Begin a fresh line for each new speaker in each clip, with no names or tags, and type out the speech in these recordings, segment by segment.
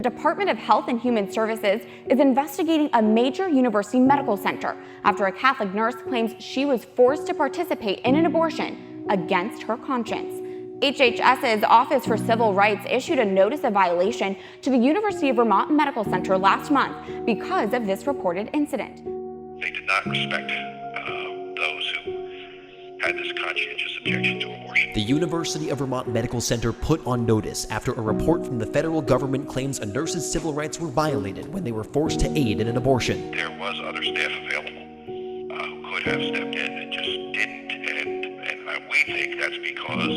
The Department of Health and Human Services is investigating a major university medical center after a Catholic nurse claims she was forced to participate in an abortion against her conscience. HHS's Office for Civil Rights issued a notice of violation to the University of Vermont Medical Center last month because of this reported incident.
They did not respect those who had this conscientious objection to abortion.
The University of Vermont Medical Center put on notice after a report from the federal government claims a nurse's civil rights were violated when they were forced to aid in an abortion.
There was other staff available who could have stepped in and just didn't, and we think that's because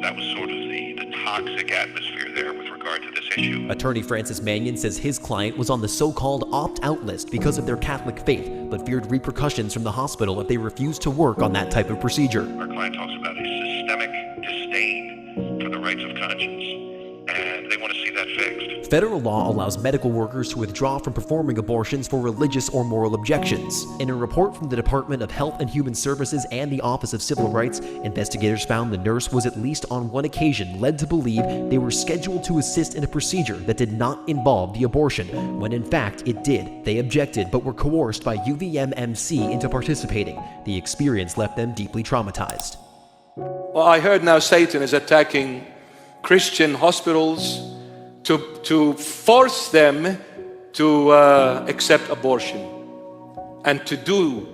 that was sort of the toxic atmosphere there with regard to this issue.
Attorney Francis Mannion says his client was on the so-called opt-out list because of their Catholic faith, but feared repercussions from the hospital if they refused to work on that type of procedure.
Our client talks about a systemic disdain for the rights of conscience, and they want to see that fixed.
Federal law allows medical workers to withdraw from performing abortions for religious or moral objections. In a report from the Department of Health and Human Services and the Office of Civil Rights, investigators found the nurse was at least on one occasion led to believe they were scheduled to assist in a procedure that did not involve the abortion, when in fact it did. They objected but were coerced by UVMMC into participating. The experience left them deeply traumatized.
Well, I heard now Satan is attacking Christian hospitals to force them to accept abortion and to do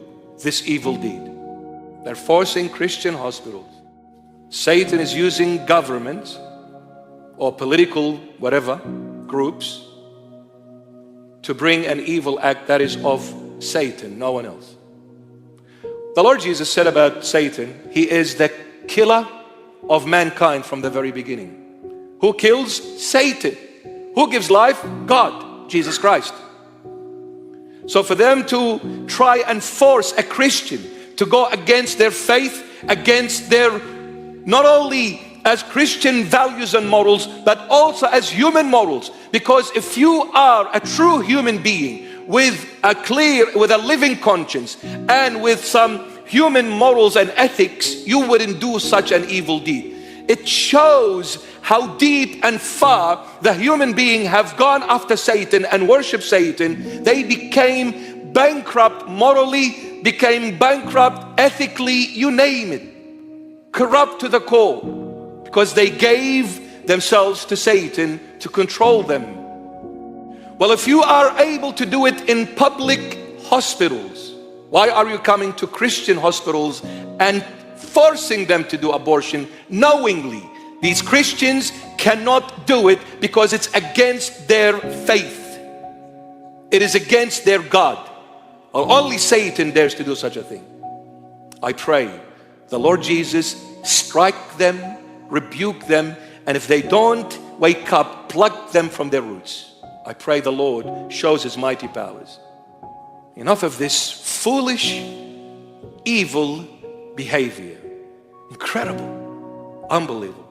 this evil deed. They're forcing Christian hospitals. Satan is using government or political whatever groups to bring an evil act that is of Satan, no one else. The Lord Jesus said about Satan, he is the killer of mankind from the very beginning. Who kills? Satan. Who gives life? God, Jesus Christ. So for them to try and force a Christian to go against their faith, against their, not only as Christian values and morals, but also as human morals. Because if you are a true human being with a living conscience and with some human morals and ethics, you wouldn't do such an evil deed. It shows how deep and far the human being have gone after Satan and worship Satan. They became bankrupt morally, became bankrupt ethically, you name it. Corrupt to the core, because they gave themselves to Satan to control them. Well, if you are able to do it in public hospitals, why are you coming to Christian hospitals and forcing them to do abortion knowingly? These Christians cannot do it because it's against their faith. It is against their God. Only Satan dares to do such a thing. I pray the Lord Jesus strike them, rebuke them, and if they don't wake up, pluck them from their roots. I pray the Lord shows his mighty powers. Enough of this foolish, evil behavior. Incredible, unbelievable.